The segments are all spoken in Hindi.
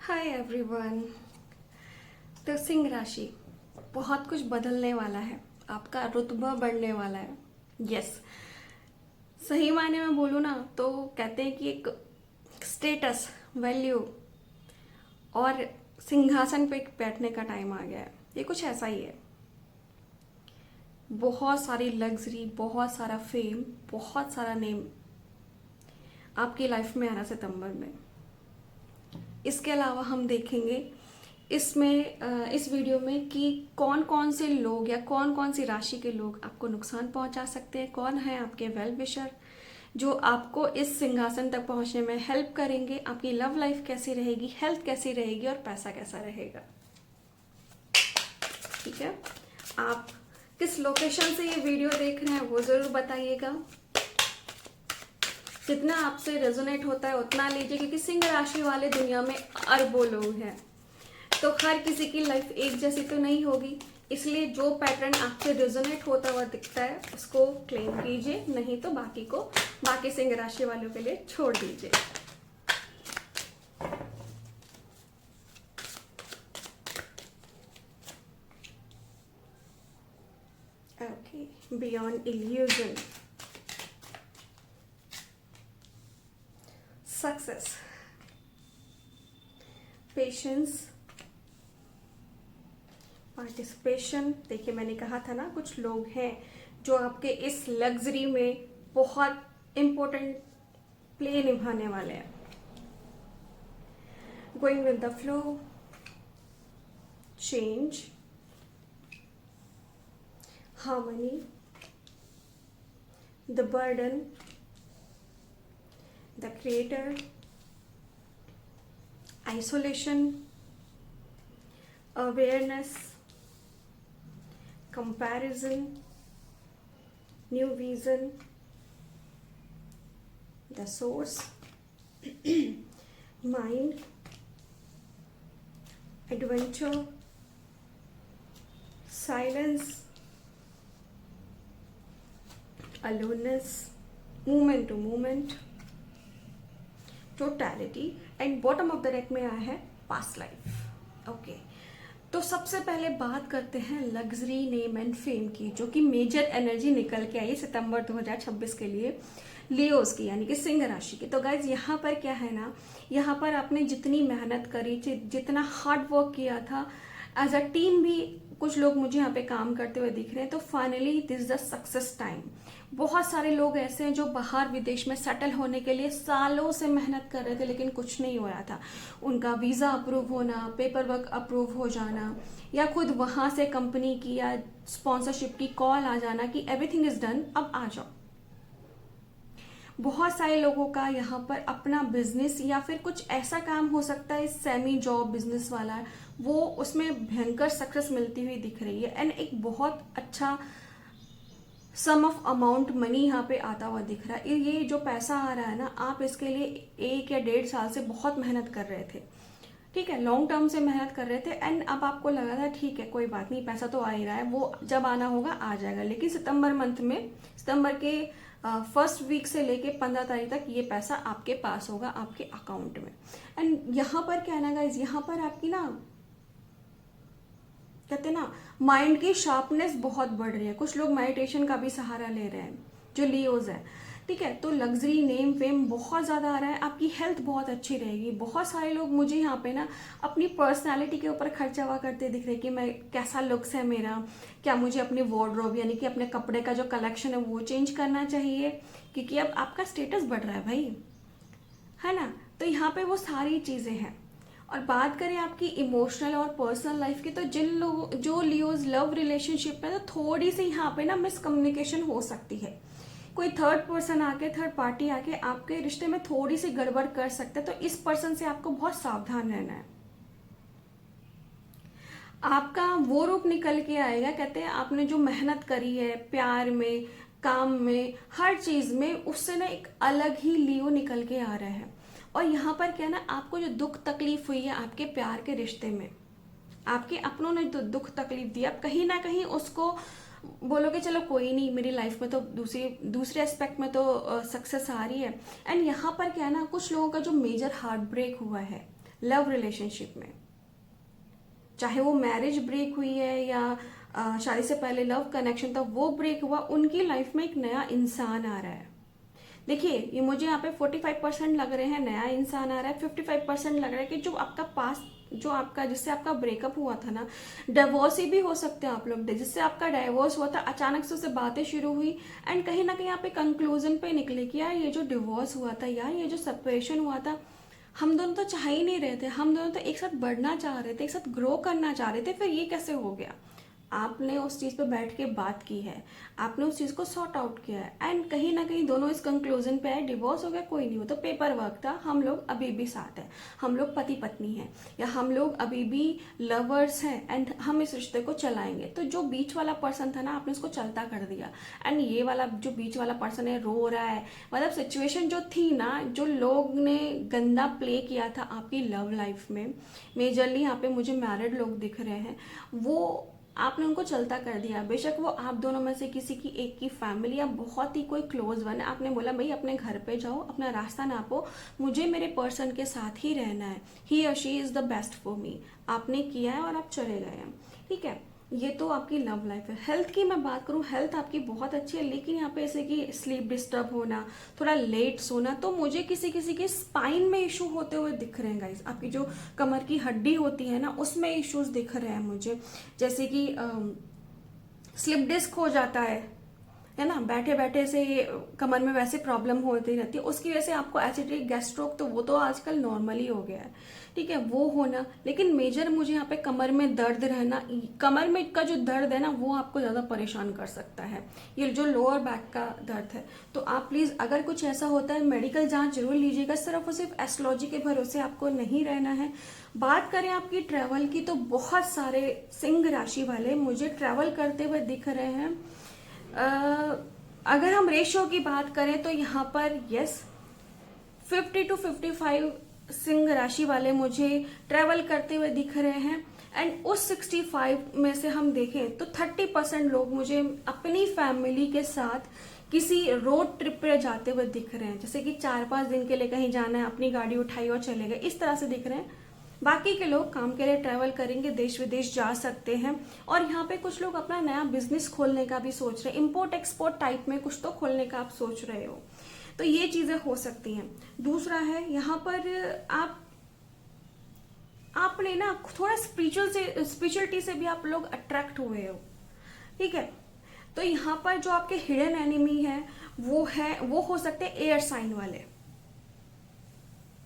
Hi everyone. तो सिंह राशि बहुत कुछ बदलने वाला है, आपका रुतबा बढ़ने वाला है। यस, सही मायने में बोलूँ ना तो कहते हैं कि एक स्टेटस, वैल्यू और सिंहासन पे बैठने का टाइम आ गया है। ये कुछ ऐसा ही है। बहुत सारी लग्जरी, बहुत सारा फेम, बहुत सारा नेम आपकी लाइफ में आ रहा सितंबर में। इसके अलावा हम देखेंगे इस वीडियो में कि कौन कौन से लोग या कौन कौन सी राशि के लोग आपको नुकसान पहुंचा सकते हैं, कौन है आपके वेल विशर जो आपको इस सिंहासन तक पहुंचने में हेल्प करेंगे, आपकी लव लाइफ कैसी रहेगी, हेल्थ कैसी रहेगी और पैसा कैसा रहेगा। ठीक है, आप किस लोकेशन से ये वीडियो देख रहे हैं वो जरूर बताइएगा। जितना आपसे रेजोनेट होता है उतना लीजिए, क्योंकि सिंह राशि वाले दुनिया में अरबों लोग हैं, तो हर किसी की लाइफ एक जैसी तो नहीं होगी। इसलिए जो पैटर्न आपसे रेजोनेट होता हुआ दिखता है उसको क्लेम कीजिए, नहीं तो बाकी सिंह राशि वालों के लिए छोड़ दीजिए। Okay, beyond illusion, success, patience, participation. देखिए, मैंने कहा था ना, कुछ लोग हैं जो आपके इस लग्जरी में बहुत इंपॉर्टेंट प्ले निभाने वाले हैं। Going with the flow, change, harmony, the burden, the creator, isolation, awareness, comparison, new vision, the source, mind, adventure, silence, aloneness, movement to movement, totality, and bottom of the deck में आया है past life. Okay. तो सबसे पहले बात करते हैं लग्जरी, नेम एंड फेम की, जो कि मेजर एनर्जी निकल के आई सितंबर 2026 के लिए लियोस की, यानी कि सिंह राशि की। तो गाइज, यहाँ पर क्या है ना, यहाँ पर आपने जितनी मेहनत करी, जितना हार्ड वर्क किया था, एज अ टीम भी कुछ लोग मुझे यहाँ पे काम करते हुए दिख रहे हैं। तो finally this is the success time. बहुत सारे लोग ऐसे हैं जो बाहर विदेश में सेटल होने के लिए सालों से मेहनत कर रहे थे, लेकिन कुछ नहीं हो रहा था। उनका वीज़ा अप्रूव होना, पेपर वर्क अप्रूव हो जाना, या खुद वहाँ से कंपनी की या स्पॉन्सरशिप की कॉल आ जाना कि एवरीथिंग इज डन, अब आ जाओ। बहुत सारे लोगों का यहाँ पर अपना बिजनेस या फिर कुछ ऐसा काम हो सकता है, सेमी जॉब बिजनेस वाला है, वो उसमें भयंकर सक्सेस मिलती हुई दिख रही है। एंड एक बहुत अच्छा सम ऑफ अमाउंट मनी यहाँ पे आता हुआ दिख रहा है। ये जो पैसा आ रहा है ना, आप इसके लिए 1 या 1.5 साल से बहुत मेहनत कर रहे थे। ठीक है, लॉन्ग टर्म से मेहनत कर रहे थे, एंड अब आपको लगा था ठीक है कोई बात नहीं, पैसा तो आ ही रहा है, वो जब आना होगा आ जाएगा। लेकिन सितंबर मंथ में, सितंबर के फर्स्ट वीक से लेके 15 तारीख तक ये पैसा आपके पास होगा, आपके अकाउंट में। एंड यहाँ पर क्या है ना गाइज, यहाँ पर आपकी ना, कहते हैं ना, माइंड की शार्पनेस बहुत बढ़ रही है। कुछ लोग मेडिटेशन का भी सहारा ले रहे हैं, जो लियोज है। ठीक है, तो लग्जरी, नेम, फेम बहुत ज़्यादा आ रहा है। आपकी हेल्थ बहुत अच्छी रहेगी। बहुत सारे लोग मुझे यहाँ पे ना अपनी पर्सनालिटी के ऊपर खर्चा हुआ करते दिख रहे हैं कि मैं, कैसा लुक्स है मेरा, क्या मुझे अपनी वार्डरोब यानी कि अपने कपड़े का जो कलेक्शन है वो चेंज करना चाहिए, क्योंकि अब आपका स्टेटस बढ़ रहा है भाई, है ना। तो यहाँ पे वो सारी चीज़ें हैं। और बात करें आपकी इमोशनल और पर्सनल लाइफ की, तो जो लियोज लव रिलेशनशिप में, तो थोड़ी सी यहाँ पे ना मिसकम्युनिकेशन हो सकती है। कोई थर्ड पर्सन आके, थर्ड पार्टी आके आपके रिश्ते में थोड़ी सी गड़बड़ कर सकता है। तो इस पर्सन से आपको बहुत सावधान रहना है। आपका वो रूप निकल के आएगा, कहते हैं आपने जो मेहनत करी है प्यार में, काम में, हर चीज में, उससे ना एक अलग ही लियो निकल के आ रहा है। और यहाँ पर क्या ना, आपको जो दुख तकलीफ हुई है आपके प्यार के रिश्ते में, आपके अपनों ने जो दुख तकलीफ दी, आप कहीं ना कहीं उसको बोलोगे चलो कोई नहीं, मेरी लाइफ में तो दूसरे एस्पेक्ट में तो सक्सेस आ रही है। एंड यहाँ पर क्या है ना, कुछ लोगों का जो मेजर हार्ट ब्रेक हुआ है, लव रिलेशनशिप में, चाहे वो मैरिज ब्रेक हुई है या शादी से पहले लव कनेक्शन था वो ब्रेक हुआ, उनकी लाइफ में एक नया इंसान आ रहा है। देखिए, ये मुझे यहाँ पे 45% लग रहे हैं नया इंसान आ रहा है, 55% लग रहा है कि जो आपका पास्ट, जो आपका जिससे आपका ब्रेकअप हुआ था ना, डिवोर्स ही भी हो सकते हैं आप लोग, जिससे आपका डाइवोर्स हुआ था, अचानक से उससे बातें शुरू हुई एंड कहीं ना कहीं यहाँ पे कंक्लूजन पे निकले कि यार ये जो डिवोर्स हुआ था, यार ये जो सेपरेशन हुआ था, हम दोनों तो चाह ही नहीं रहे थे, हम दोनों तो एक साथ बढ़ना चाह रहे थे, एक साथ ग्रो करना चाह रहे थे, फिर ये कैसे हो गया। आपने उस चीज़ पे बैठ के बात की है, आपने उस चीज़ को सॉर्ट आउट किया है एंड कहीं ना कहीं दोनों इस कंक्लूजन पे आए, डिवोर्स हो गया कोई नहीं, वो तो पेपर वर्क था, हम लोग अभी भी साथ हैं, हम लोग पति पत्नी हैं, या हम लोग अभी भी लवर्स हैं एंड हम इस रिश्ते को चलाएंगे। तो जो बीच वाला पर्सन था ना, आपने उसको चलता कर दिया एंड ये वाला जो बीच वाला पर्सन है रो रहा है, मतलब सिचुएशन जो थी ना, जो लोग ने गंदा प्ले किया था आपकी लव लाइफ में, मेजरली यहाँ पे मुझे मैरिड लोग दिख रहे हैं, वो आपने उनको चलता कर दिया। बेशक वो आप दोनों में से किसी की एक की फैमिली या बहुत ही कोई क्लोज वन है, आपने बोला भाई अपने घर पे जाओ, अपना रास्ता नापो, मुझे मेरे पर्सन के साथ ही रहना है, ही और she is the best for me. आपने किया है और आप चले गए हैं, ठीक है। ये तो आपकी लव लाइफ है। हेल्थ की मैं बात करूँ, हेल्थ आपकी बहुत अच्छी है, लेकिन यहाँ पे ऐसे कि स्लीप डिस्टर्ब होना, थोड़ा लेट सोना, तो मुझे किसी किसी के स्पाइन में इशू होते हुए दिख रहे हैं गाइस। आपकी जो कमर की हड्डी होती है ना, उसमें इश्यूज दिख रहे हैं मुझे, जैसे कि स्लिप डिस्क हो जाता है ना, बैठे बैठे से कमर में वैसे प्रॉब्लम होती रहती है, उसकी वजह से आपको एसिडिटी, गैस्ट्रोक, तो वो तो आजकल नॉर्मल ही हो गया है, ठीक है, वो होना। लेकिन मेजर मुझे यहाँ पे कमर में दर्द रहना, कमर में का जो दर्द है ना, वो आपको ज़्यादा परेशान कर सकता है, ये जो लोअर बैक का दर्द है। तो आप प्लीज़ अगर कुछ ऐसा होता है मेडिकल जांच जरूर लीजिएगा, सिर्फ और सिर्फ एस्ट्रोलॉजी के भरोसे आपको नहीं रहना है। बात करें आपकी ट्रैवल की, तो बहुत सारे सिंह राशि वाले मुझे ट्रैवल करते हुए दिख रहे हैं। अगर हम रेशियो की बात करें तो यहाँ पर यस 50 to 55 सिंह राशि वाले मुझे ट्रेवल करते हुए दिख रहे हैं एंड उस 65 में से हम देखें तो 30% लोग मुझे अपनी फैमिली के साथ किसी रोड ट्रिप पे जाते हुए दिख रहे हैं, जैसे कि 4-5 दिन के लिए कहीं जाना है, अपनी गाड़ी उठाई और चले गए, इस तरह से दिख रहे हैं। बाकी के लोग काम के लिए ट्रैवल करेंगे, देश विदेश जा सकते हैं, और यहाँ पे कुछ लोग अपना नया बिजनेस खोलने का भी सोच रहे हैं, इंपोर्ट एक्सपोर्ट टाइप में कुछ तो खोलने का आप सोच रहे हो, तो ये चीजें हो सकती हैं। दूसरा है यहाँ पर आपने ना थोड़ा स्पिरिचुअलिटी से भी आप लोग अट्रैक्ट हुए हो, ठीक है। तो यहाँ पर जो आपके हिडन एनिमी है वो हो सकते हैं एयर साइन वाले,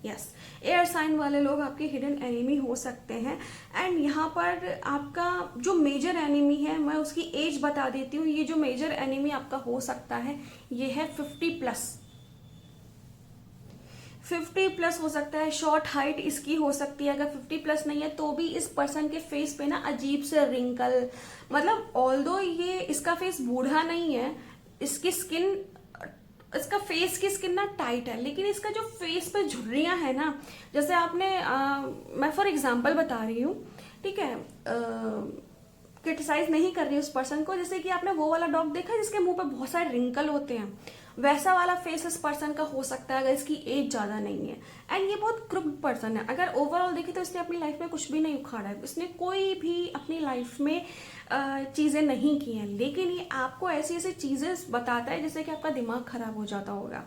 यस, एयर साइन वाले लोग आपके हिडन एनिमी हो सकते हैं। एंड यहाँ पर आपका जो मेजर एनिमी है, मैं उसकी एज बता देती हूँ। ये जो मेजर एनिमी आपका हो सकता है ये है 50+ हो सकता है। शॉर्ट हाइट इसकी हो सकती है, अगर 50+ नहीं है तो भी इस पर्सन के फेस पे ना अजीब से रिंकल, मतलब ऑल्दो ये इसका फेस बूढ़ा नहीं है, इसकी स्किन, इसका फेस की स्किन ना टाइट है, लेकिन इसका जो फेस पे झुर्रियां है ना, जैसे आपने मैं फॉर एग्जांपल बता रही हूँ, ठीक है, क्रिटिसाइज नहीं कर रही उस पर्सन को, जैसे कि आपने वो वाला डॉग देखा जिसके मुंह पे बहुत सारे रिंकल होते हैं, वैसा वाला फेस इस पर्सन का हो सकता है अगर इसकी एज ज्यादा नहीं है। एंड ये बहुत क्रुप्ड पर्सन है। अगर ओवरऑल देखे तो इसने अपनी लाइफ में कुछ भी नहीं उखाड़ा है, इसने कोई भी अपनी लाइफ में चीजें नहीं की हैं, लेकिन ये आपको ऐसी ऐसी चीजें बताता है जिससे कि आपका दिमाग खराब हो जाता होगा,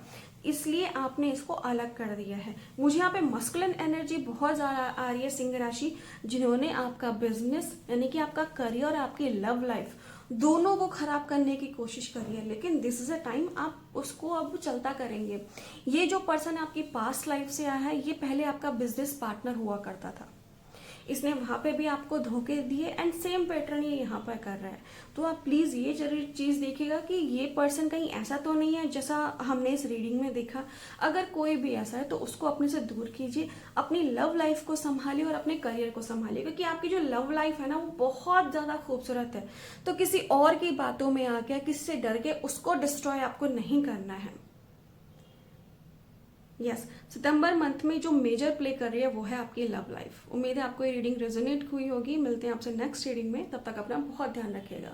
इसलिए आपने इसको अलग कर दिया है। मुझे यहाँ पे मस्कुलिन एनर्जी बहुत ज्यादा आ रही है सिंह राशि, जिन्होंने आपका बिजनेस यानी कि आपका करियर और आपकी लव लाइफ दोनों को खराब करने की कोशिश करी है, लेकिन दिस इज अ टाइम आप उसको अब चलता करेंगे। ये जो पर्सन आपकी पास्ट लाइफ से आया है, ये पहले आपका बिजनेस पार्टनर हुआ करता था, इसने वहां पे भी आपको धोखे दिए एंड सेम पैटर्न ये यहाँ पर कर रहा है। तो आप प्लीज ये जरूर चीज देखिएगा कि ये पर्सन कहीं ऐसा तो नहीं है जैसा हमने इस रीडिंग में देखा। अगर कोई भी ऐसा है तो उसको अपने से दूर कीजिए, अपनी लव लाइफ को संभालिए और अपने करियर को संभालिए, क्योंकि आपकी जो लव लाइफ है ना वो बहुत ज्यादा खूबसूरत है। तो किसी और की बातों में आके, किसी से डर के उसको डिस्ट्रॉय आपको नहीं करना है। यस, सितंबर मंथ में जो मेजर प्ले कर रही है वो है आपकी लव लाइफ। उम्मीद है आपको ये रीडिंग रेजोनेट हुई होगी। मिलते हैं आपसे नेक्स्ट रीडिंग में, तब तक अपना बहुत ध्यान रखिएगा।